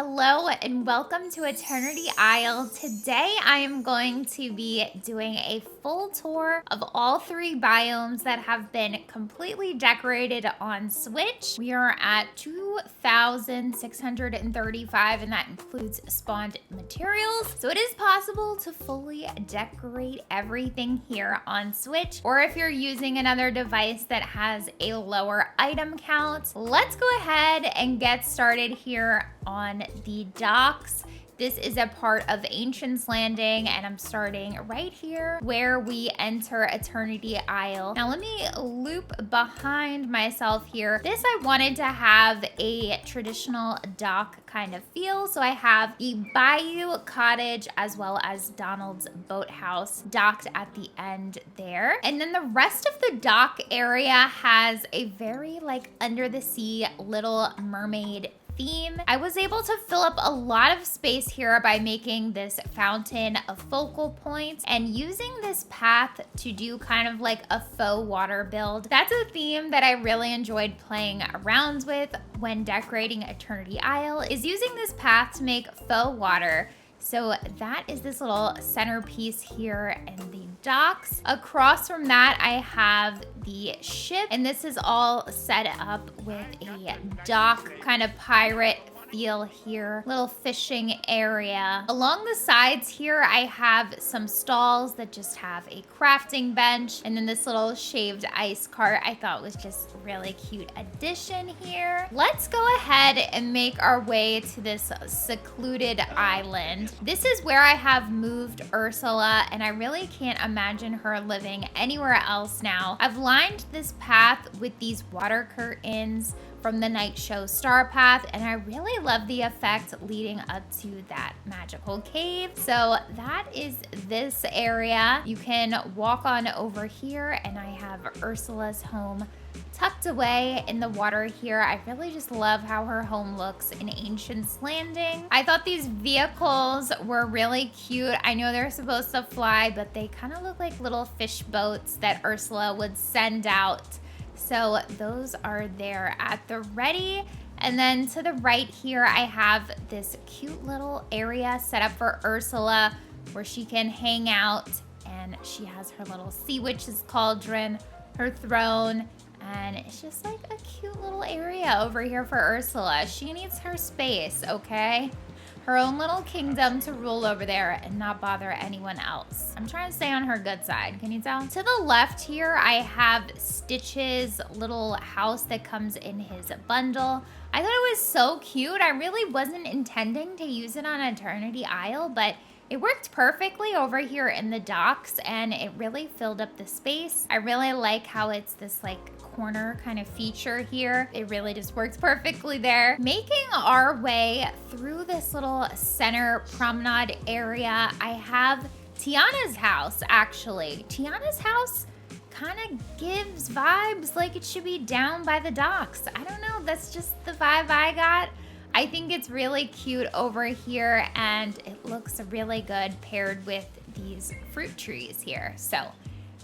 Hello and welcome to Eternity Isle. Today I am going to be doing a full tour of all three biomes that have been completely decorated on Switch. We are at 2,635 and that includes spawned materials. So it is possible to fully decorate everything here on Switch, or if you're using another device that has a lower item count. Let's go ahead and get started here on the docks. This is a part of Ancient's Landing, and I'm starting right here where we enter Eternity Isle. Now let me loop behind myself here. This I wanted to have a traditional dock kind of feel, so I have the Bayou Cottage as well as Donald's Boathouse docked at the end there. And then the rest of the dock area has a very like under the sea Little Mermaid theme. I was able to fill up a lot of space here by making this fountain a focal point and using this path to do kind of like a faux water build. That's a theme that I really enjoyed playing around with when decorating Eternity Isle, is using this path to make faux water. So that is this little centerpiece here in the docks. Across from that, I have the ship, and this is all set up with a dock kind of pirate feel here. Little fishing area. Along the sides here, I have some stalls that just have a crafting bench, and then this little shaved ice cart I thought was just really cute addition here. Let's go ahead and make our way to this secluded island. This is where I have moved Ursula, and I really can't imagine her living anywhere else now. I've lined this path with these water curtains from the night show Star Path, and I really love the effect leading up to that magical cave. So that is this area. You can walk on over here, and I have Ursula's home tucked away in the water here. I really just love how her home looks in Ancient's Landing. I thought these vehicles were really cute. I know they're supposed to fly, but they kind of look like little fish boats that Ursula would send out. So those are there at the ready. And then to the right here, I have this cute little area set up for Ursula where she can hang out, and she has her little sea witch's cauldron, her throne, and it's just like a cute little area over here for Ursula. She needs her space, okay? Her own little kingdom to rule over there and not bother anyone else. I'm trying to stay on her good side, can you tell? To the left here, I have Stitch's little house that comes in his bundle. I thought it was so cute. I really wasn't intending to use it on Eternity Isle, but it worked perfectly over here in the docks, and it really filled up the space. I really like how it's this like corner kind of feature here. It really just works perfectly there. Making our way through this little center promenade area, I have Tiana's house, actually. Tiana's house kind of gives vibes like it should be down by the docks. I don't know, that's just the vibe I got. I think it's really cute over here, and it looks really good paired with these fruit trees here. So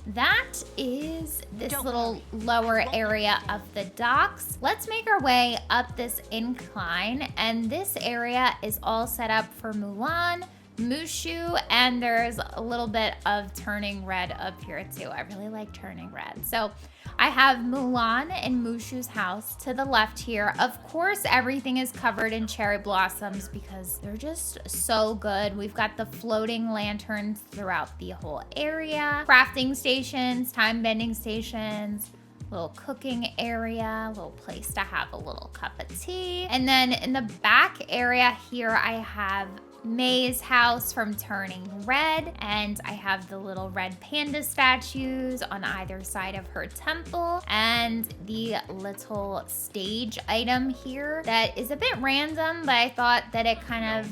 that is this little lower area of the docks. Let's make our way up this incline, and this area is all set up for Mulan, Mushu, and there's a little bit of Turning Red up here too. I really like Turning Red. So I have Mulan and Mushu's house to the left here. Of course, everything is covered in cherry blossoms because they're just so good. We've got the floating lanterns throughout the whole area, crafting stations, time bending stations, little cooking area, little place to have a little cup of tea. And then in the back area here, I have May's house from Turning Red, and I have the little red panda statues on either side of her temple, and the little stage item here that is a bit random, but I thought that it kind of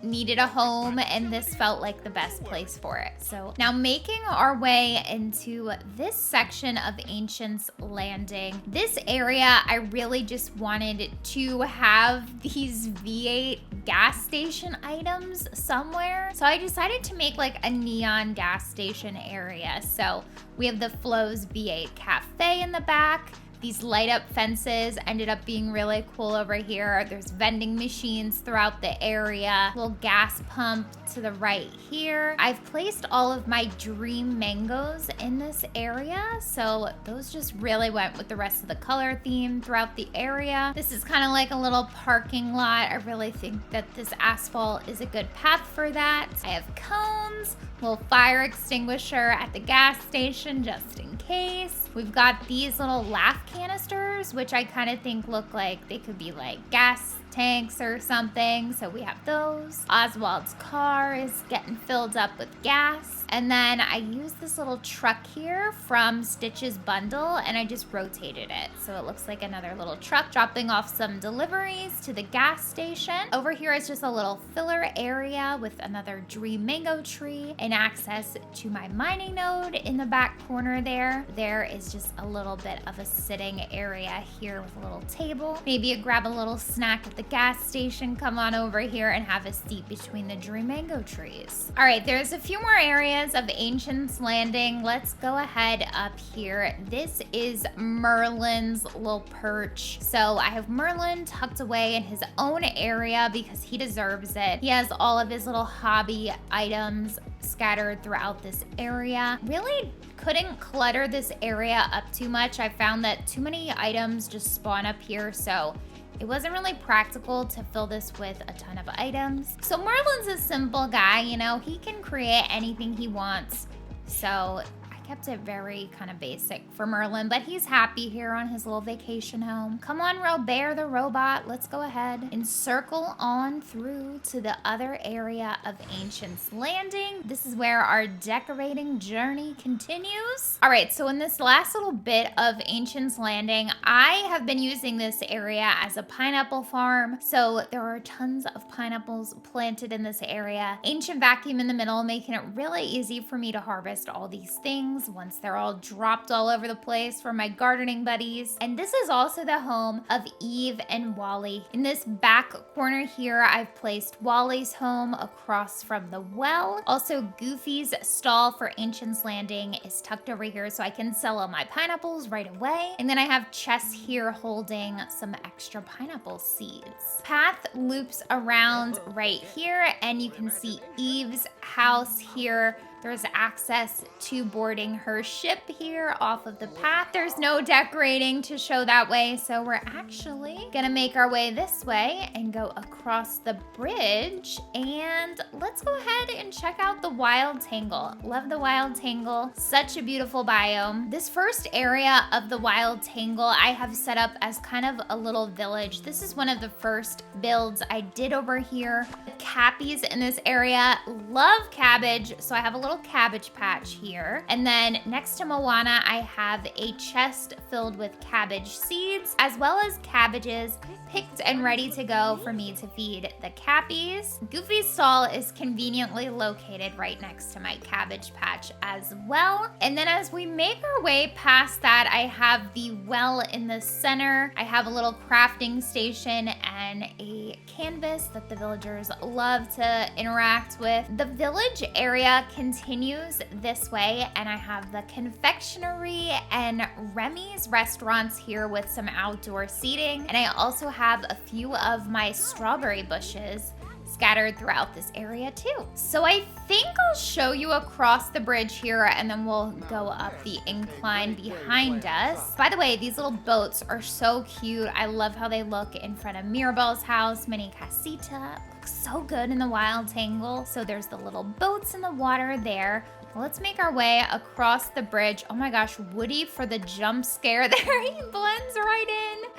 needed a home, and this felt like the best place for it. So now making our way into this section of Ancient's Landing. This area, I really just wanted to have these V8 gas station items somewhere. So I decided to make like a neon gas station area. So we have the Flo's V8 Cafe in the back, These light up fences ended up being really cool over here. There's vending machines throughout the area. Little gas pump to the right here. I've placed all of my dream mangoes in this area, so those just really went with the rest of the color theme throughout the area. This is kind of like a little parking lot. I really think that this asphalt is a good path for that. I have cones, little fire extinguisher at the gas station just in case. We've got these little laugh canisters, which I kind of think look like they could be like gas tanks or something. So we have those. Oswald's car is getting filled up with gas. And then I used this little truck here from Stitch's bundle and I just rotated it. So it looks like another little truck dropping off some deliveries to the gas station. Over here is just a little filler area with another dream mango tree and access to my mining node in the back corner there. There is just a little bit of a sitting area here with a little table. Maybe you grab a little snack at the gas station, come on over here and have a seat between the dream mango trees. All right, there's a few more areas of Ancient's Landing. Let's go ahead up here. This is Merlin's little perch. So I have Merlin tucked away in his own area because he deserves it. He has all of his little hobby items scattered throughout this area. Really couldn't clutter this area up too much. I found that too many items just spawn up here, so it wasn't really practical to fill this with a ton of items. So Merlin's a simple guy, you know, he can create anything he wants. So I kept it very kind of basic for Merlin, but he's happy here on his little vacation home. Come on, Robert the robot. Let's go ahead and circle on through to the other area of Ancient's Landing. This is where our decorating journey continues. All right, so in this last little bit of Ancient's Landing, I have been using this area as a pineapple farm. So there are tons of pineapples planted in this area. Ancient vacuum in the middle, making it really easy for me to harvest all these things once they're all dropped all over the place for my gardening buddies. And this is also the home of Eve and Wally. In this back corner here, I've placed Wally's home across from the well. Also, Goofy's stall for Ancient's Landing is tucked over here so I can sell all my pineapples right away. And then I have Chess here holding some extra pineapple seeds. Path loops around right here and you can see Eve's house here. There's access to boarding her ship here off of the path. There's no decorating to show that way, so we're actually gonna make our way this way and go across the bridge. And let's go ahead and check out the Wild Tangle. Love the Wild Tangle, such a beautiful biome. This first area of the Wild Tangle I have set up as kind of a little village. This is one of the first builds I did over here. The Cappies in this area love cabbage, so I have a little cabbage patch here. And then next to Moana, I have a chest filled with cabbage seeds, as well as cabbages picked and ready to go for me to feed the Cappies. Goofy's stall is conveniently located right next to my cabbage patch as well. And then as we make our way past that, I have the well in the center. I have a little crafting station and a canvas that the villagers love to interact with. The village area continues this way, and I have the confectionery and Remy's restaurants here with some outdoor seating. And I also have a few of my strawberry bushes scattered throughout this area too. So I think I'll show you across the bridge here and then we'll go up the incline behind us. By the way, these little boats are so cute. I love how they look in front of Mirabelle's house. Mini Casita looks so good in the Wild Tangle. So there's the little boats in the water there. Let's make our way across the bridge. Oh my gosh, Woody for the jump scare there. He blends right in.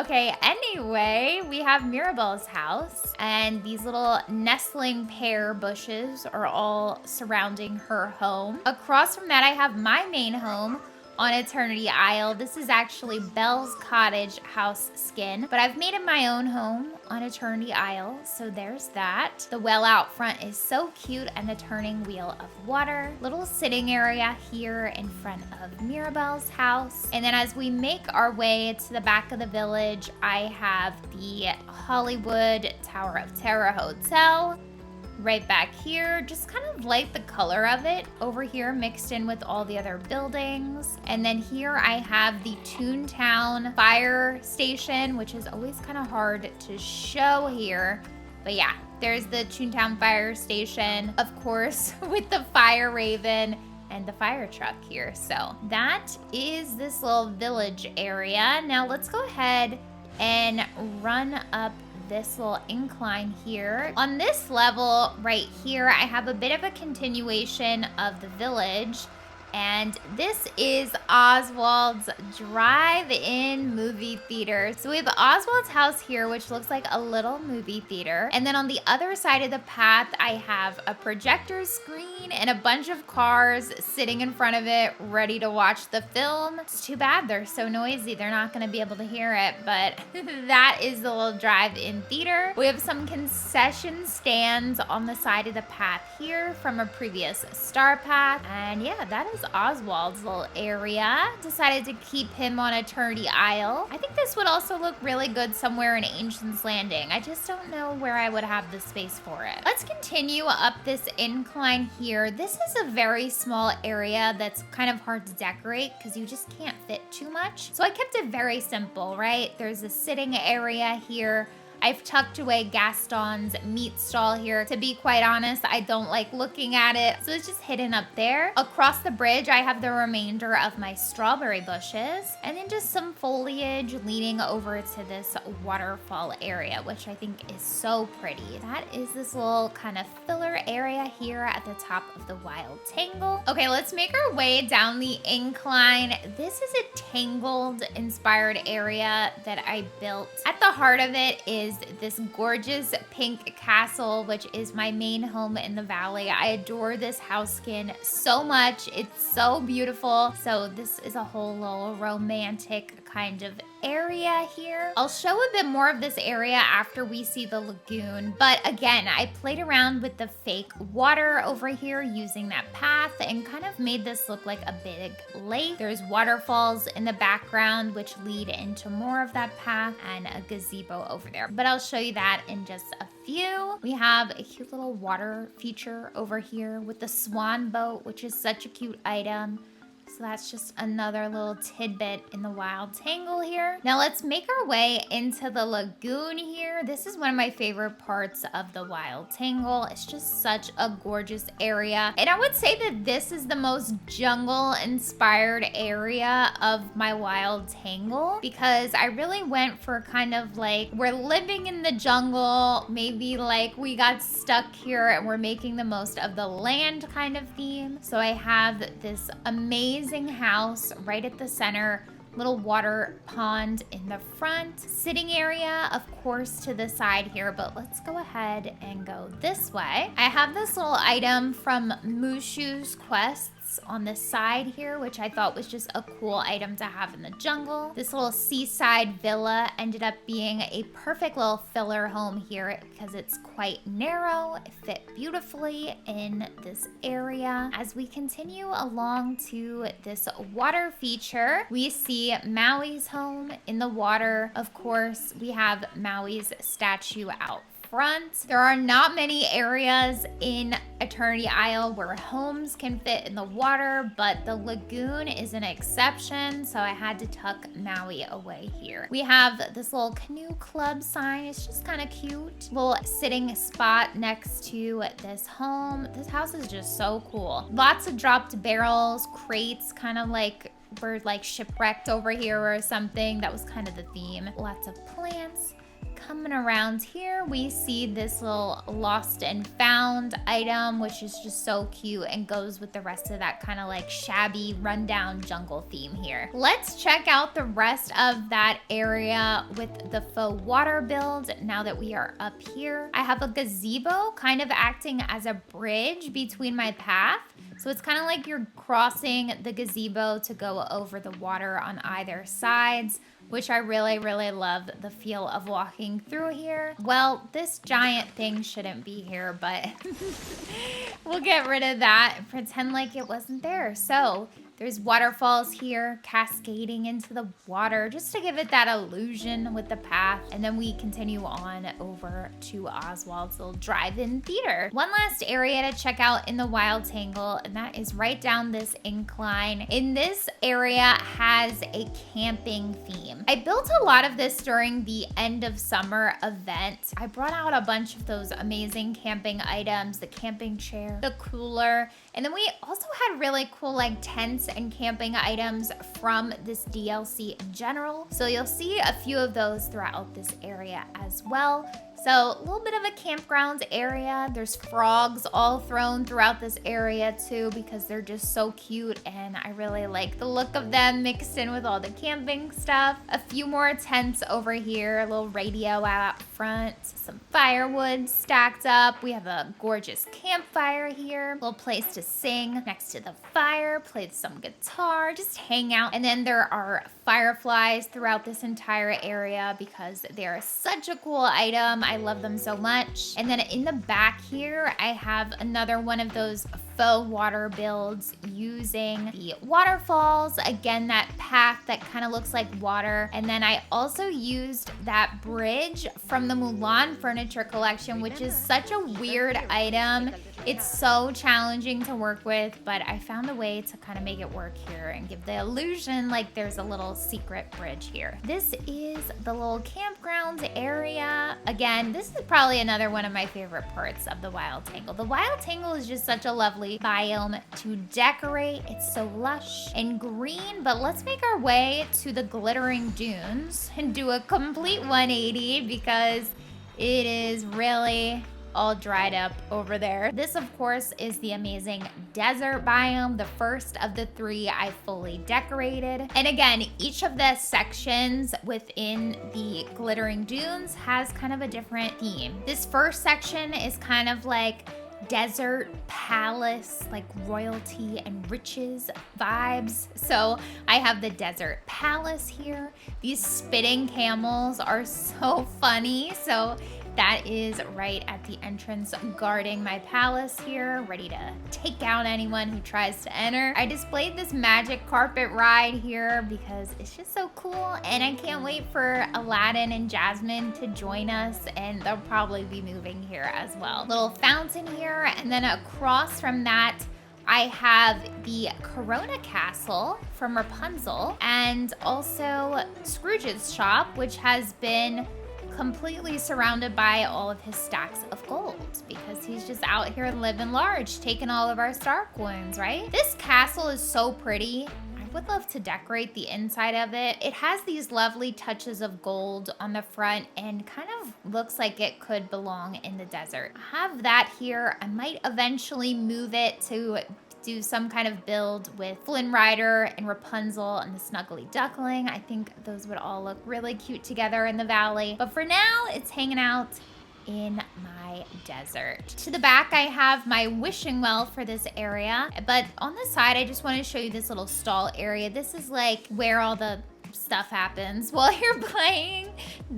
Okay, anyway, we have Mirabelle's house and these little nestling pear bushes are all surrounding her home. Across from that, I have my main home on Eternity Isle. This is actually Belle's cottage house skin, but I've made it my own home on Eternity Isle, so there's that. The well out front is so cute and the turning wheel of water. Little sitting area here in front of Mirabelle's house. And then as we make our way to the back of the village, I have the Hollywood Tower of Terror Hotel. right back here. Just kind of like the color of it over here mixed in with all the other buildings. And then here I have the Toontown fire station, which is always kind of hard to show here. But yeah, there's the Toontown fire station, of course, with the fire raven and the fire truck here. So that is this little village area. Now let's go ahead and run up this little incline here. On this level right here, I have a bit of a continuation of the village. And this is Oswald's drive-in movie theater. So we have Oswald's house here, which looks like a little movie theater. And then on the other side of the path, I have a projector screen and a bunch of cars sitting in front of it, ready to watch the film. It's too bad they're so noisy. They're not gonna be able to hear it, but that is the little drive-in theater. We have some concession stands on the side of the path here from a previous star path. And yeah, that is Oswald's little area. Decided to keep him on Eternity Isle. I think this would also look really good somewhere in Ancient's Landing. I just don't know where I would have the space for it. Let's continue up this incline here. This is a very small area that's kind of hard to decorate because you just can't fit too much. So I kept it very simple, right? There's a sitting area here. I've tucked away Gaston's meat stall here. To be quite honest, I don't like looking at it, so it's just hidden up there. Across the bridge, I have the remainder of my strawberry bushes, and then just some foliage leading over to this waterfall area, which I think is so pretty. That is this little kind of filler area here at the top of the Wild Tangle. Okay, let's make our way down the incline. This is a Tangled inspired area that I built. At the heart of it is this gorgeous pink castle, which is my main home in the valley. I adore this house skin so much. It's so beautiful. So this is a whole little romantic kind of area here. I'll show a bit more of this area after we see the lagoon, but again, I played around with the fake water over here using that path and kind of made this look like a big lake. There's waterfalls in the background which lead into more of that path and a gazebo over there, but I'll show you that in just a few. We have a cute little water feature over here with the swan boat, which is such a cute item. So that's just another little tidbit in the Wild Tangle here. Now let's make our way into the lagoon here. This is one of my favorite parts of the Wild Tangle. It's just such a gorgeous area. And I would say that this is the most jungle-inspired area of my Wild Tangle because I really went for kind of like, we're living in the jungle, maybe like we got stuck here and we're making the most of the land kind of theme. So I have this amazing house right at the center, little water pond in the front, sitting area of course to the side here, but let's go ahead and go this way. I have this little item from Mushu's Quest on the side here, which I thought was just a cool item to have in the jungle. This little seaside villa ended up being a perfect little filler home here because it's quite narrow. It fit beautifully in this area. As we continue along to this water feature, we see Maui's home in the water. Of course, we have Maui's statue out front. There are not many areas in Eternity Isle where homes can fit in the water, but the lagoon is an exception, so I had to tuck Maui away here. We have this little canoe club sign. It's just kind of cute. Little sitting spot next to this home. This house is just so cool. Lots of dropped barrels, crates, kind of like we're like shipwrecked over here or something. That was kind of the theme. Lots of plants. Coming around here, we see this little lost and found item, which is just so cute and goes with the rest of that kind of like shabby rundown jungle theme here. Let's check out the rest of that area with the faux water build now that we are up here. I have a gazebo kind of acting as a bridge between my path. So it's kind of like you're crossing the gazebo to go over the water on either sides, which I really, really love the feel of walking through here. Well, this giant thing shouldn't be here, but we'll get rid of that and pretend like it wasn't there. So There's waterfalls here cascading into the water just to give it that illusion with the path. And then we continue on over to Oswald's little drive-in theater. One last area to check out in the Wild Tangle, and that is right down this incline. In this area has a camping theme. I built a lot of this during the end of summer event. I brought out a bunch of those amazing camping items, the camping chair, the cooler, and then we also had really cool like tents and camping items from this DLC in general. So you'll see a few of those throughout this area as well. So a little bit of a campground area. There's frogs all thrown throughout this area too because they're just so cute and I really like the look of them mixed in with all the camping stuff. A few more tents over here, a little radio out front, some firewood stacked up. We have a gorgeous campfire here, a little place to sing next to the fire, play some guitar, just hang out. And then there are fireflies throughout this entire area because they're such a cool item. I love them so much. And then in the back here, I have another one of those faux water builds using the waterfalls. Again, that path that kind of looks like water. And then I also used that bridge from the Mulan furniture collection, which is such a weird item. It's so challenging to work with, but I found a way to kind of make it work here and give the illusion like there's a little secret bridge here. This is the little campground area. Again, this is probably another one of my favorite parts of the Wild Tangle. The Wild Tangle is just such a lovely biome to decorate. It's so lush and green, but let's make our way to the glittering dunes and do a complete 180 because it is really all dried up over there. This, of course, is the amazing desert biome, the first of the 3 I fully decorated. And again, each of the sections within the glittering dunes has kind of a different theme. This first section is kind of like desert palace, like royalty and riches vibes. So I have the desert palace here. These spitting camels are so funny. So that is right at the entrance guarding my palace here, ready to take out anyone who tries to enter. I displayed this magic carpet ride here because it's just so cool, and I can't wait for Aladdin and Jasmine to join us, and they'll probably be moving here as well. Little fountain here, and then across from that, I have the Corona Castle from Rapunzel, and also Scrooge's shop, which has been completely surrounded by all of his stacks of gold because he's just out here living large, taking all of our star coins, right? This castle is so pretty. I would love to decorate the inside of it. It has these lovely touches of gold on the front and kind of looks like it could belong in the desert. I have that here. I might eventually move it to do some kind of build with Flynn Rider and Rapunzel and the Snuggly Duckling. I think those would all look really cute together in the valley. But for now, it's hanging out in my desert. To the back, I have my wishing well for this area. But on the side, I just want to show you this little stall area. This is like where all the stuff happens while you're playing.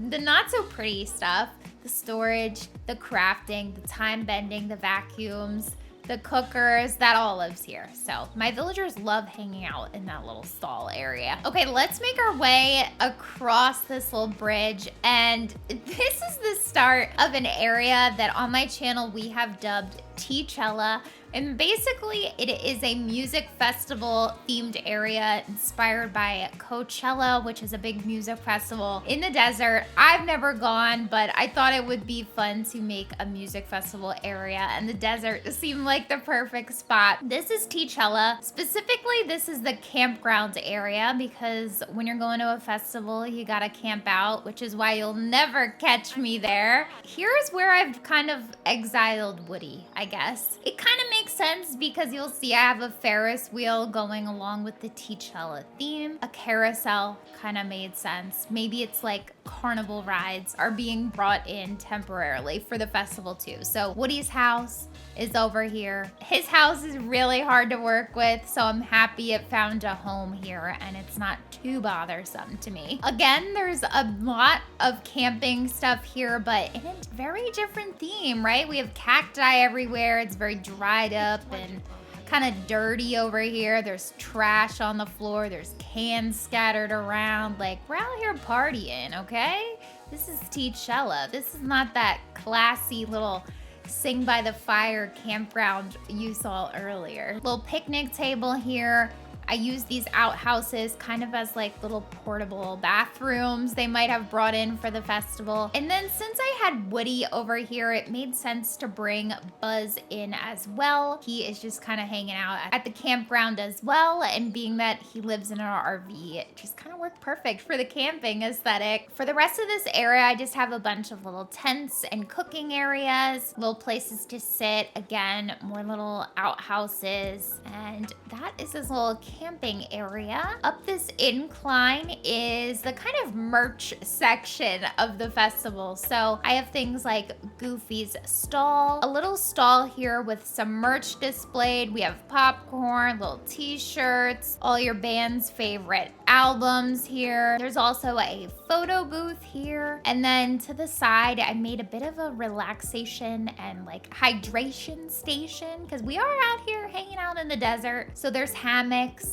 The not so pretty stuff, the storage, the crafting, the time bending, the vacuums, the cookers, that all lives here. So my villagers love hanging out in that little stall area. Okay, let's make our way across this little bridge. And this is the start of an area that on my channel we have dubbed Teachella. And basically it is a music festival themed area inspired by Coachella, which is a big music festival in the desert. I've never gone, but I thought it would be fun to make a music festival area, and the desert seemed like the perfect spot. This is Teachella. Specifically, this is the campground area because when you're going to a festival, you gotta camp out, which is why you'll never catch me there. Here's where I've kind of exiled Woody, I guess. It kind of makes sense because you'll see I have a Ferris wheel going along with the Teachella theme. A carousel kind of made sense. Maybe it's like carnival rides are being brought in temporarily for the festival too. So Woody's house is over here. His house is really hard to work with, so I'm happy it found a home here and it's not too bothersome to me. Again, there's a lot of camping stuff here, but in a very different theme, right? We have cacti everywhere. It's very dried up and kind of dirty over here. There's trash on the floor. There's cans scattered around. Like, we're out here partying, okay? This is Teachella. This is not that classy little sing by the fire campground you saw earlier. Little picnic table here. I use these outhouses kind of as like little portable bathrooms they might have brought in for the festival. And then since I had Woody over here, it made sense to bring Buzz in as well. He is just kind of hanging out at the campground as well. And being that he lives in our RV, it just kind of worked perfect for the camping aesthetic. For the rest of this area, I just have a bunch of little tents and cooking areas, little places to sit. Again, more little outhouses. And that is this little camping area. Up this incline is the kind of merch section of the festival. So I have things like Goofy's stall, a little stall here with some merch displayed. We have popcorn, little t-shirts, all your band's favorite albums here. There's also a photo booth here. And then to the side, I made a bit of a relaxation and like hydration station because we are out here hanging out in the desert. So there's hammocks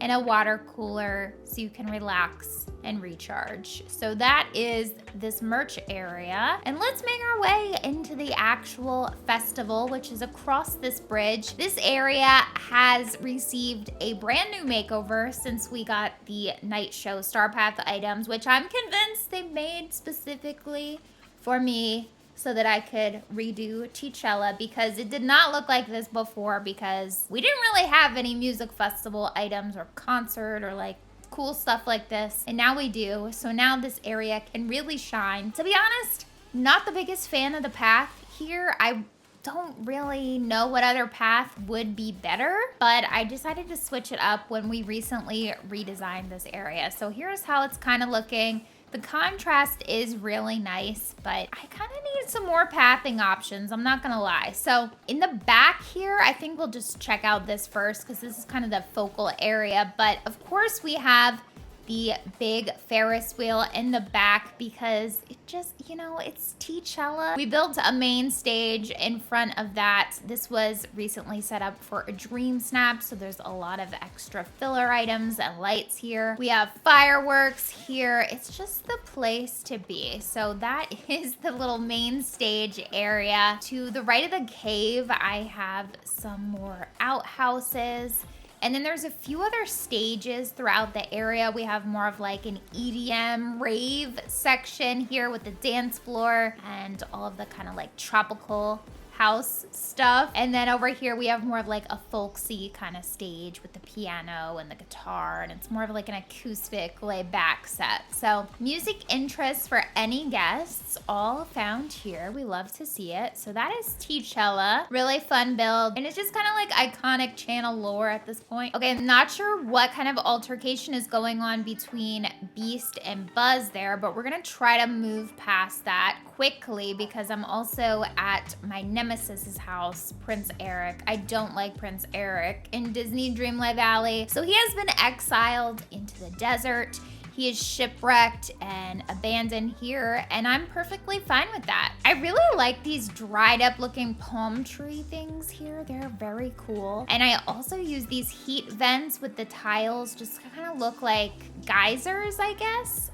and a water cooler so you can relax and recharge. So that is this merch area. And let's make our way into the actual festival, which is across this bridge. This area has received a brand new makeover since we got the night show Star Path items, which I'm convinced they made specifically for me so that I could redo Teachella, because it did not look like this before because we didn't really have any music festival items or concert or like cool stuff like this. And now we do. So now this area can really shine. To be honest, not the biggest fan of the path here. I don't really know what other path would be better, but I decided to switch it up when we recently redesigned this area. So here's how it's kind of looking. The contrast is really nice, but I kind of need some more pathing options, I'm not gonna lie. So in the back here, I think we'll just check out this first because this is kind of the focal area. But of course we have the big Ferris wheel in the back because it just, you know, it's Teachella. We built a main stage in front of that. This was recently set up for a dream snap, so there's a lot of extra filler items and lights here. We have fireworks here. It's just the place to be. So that is the little main stage area. To the right of the cave, I have some more outhouses. And then there's a few other stages throughout the area. We have more of like an EDM rave section here with the dance floor and all of the kind of like tropical house stuff. And then over here we have more of like a folksy kind of stage with the piano and the guitar, and it's more of like an acoustic laid back set. So music interests for any guests all found here. We love to see it. So that is Teachella. Really fun build, and it's just kind of like iconic channel lore at this point. Okay, I'm not sure what kind of altercation is going on between Beast and Buzz there, but we're gonna try to move past that quickly because I'm also at my nemesis's house, Prince Eric. I don't like Prince Eric in Disney Dreamlight Valley. So he has been exiled into the desert. He is shipwrecked and abandoned here, and I'm perfectly fine with that. I really like these dried up looking palm tree things here. They're very cool. And I also use these heat vents with the tiles, just kind of look like geysers, I guess.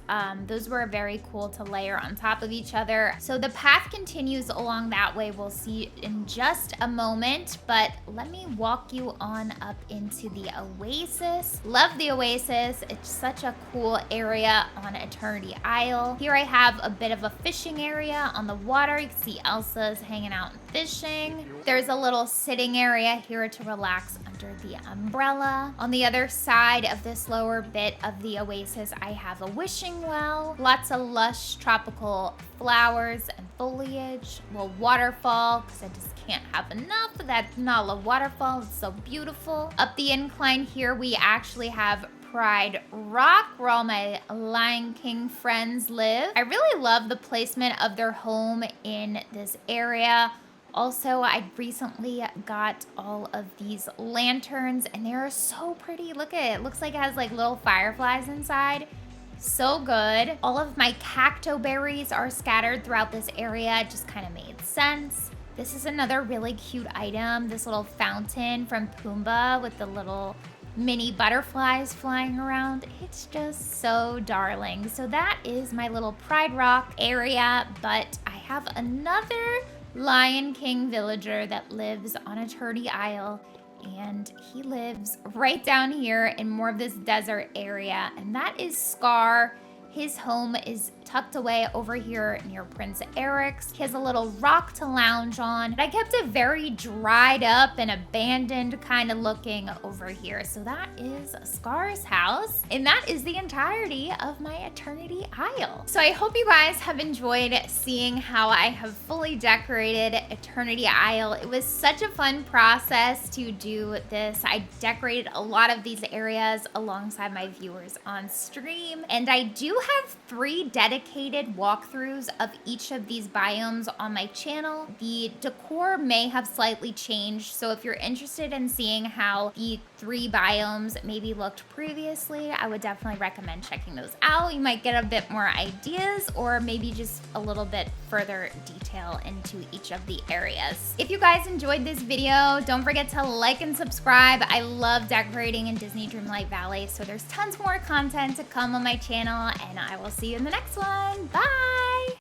Those were very cool to layer on top of each other. So the path continues along that way. We'll see in just a moment, but let me walk you on up into the Oasis. Love the Oasis. It's such a cool area on Eternity Isle. Here I have a bit of a fishing area on the water. You can see Elsa's hanging out and fishing. There's a little sitting area here to relax under the umbrella. On the other side of this lower bit of the Oasis, I have a wishing well. Lots of lush tropical flowers and foliage. A little waterfall, because I just can't have enough of that Nala waterfall. It's so beautiful. Up the incline here, we actually have Pride Rock, where all my Lion King friends live. I really love the placement of their home in this area. Also, I recently got all of these lanterns, and they are so pretty. Look at it. It looks like it has like little fireflies inside. So good. All of my cacto berries are scattered throughout this area. It just kind of made sense. This is another really cute item, this little fountain from Pumbaa with the little mini butterflies flying around. It's just so darling. So that is my little Pride Rock area, but I have another Lion King villager that lives on Eternity Isle, and he lives right down here in more of this desert area, and that is Scar. His home is tucked away over here near Prince Eric's. He has a little rock to lounge on. I kept it very dried up and abandoned kind of looking over here. So that is Scar's house. And that is the entirety of my Eternity Isle. So I hope you guys have enjoyed seeing how I have fully decorated Eternity Isle. It was such a fun process to do this. I decorated a lot of these areas alongside my viewers on stream. And I do have 3 dedicated walkthroughs of each of these biomes on my channel. The decor may have slightly changed, so if you're interested in seeing how the 3 biomes maybe looked previously, I would definitely recommend checking those out. You might get a bit more ideas or maybe just a little bit further detail into each of the areas. If you guys enjoyed this video, don't forget to like and subscribe. I love decorating in Disney Dreamlight Valley, so there's tons more content to come on my channel, and I will see you in the next one. Bye!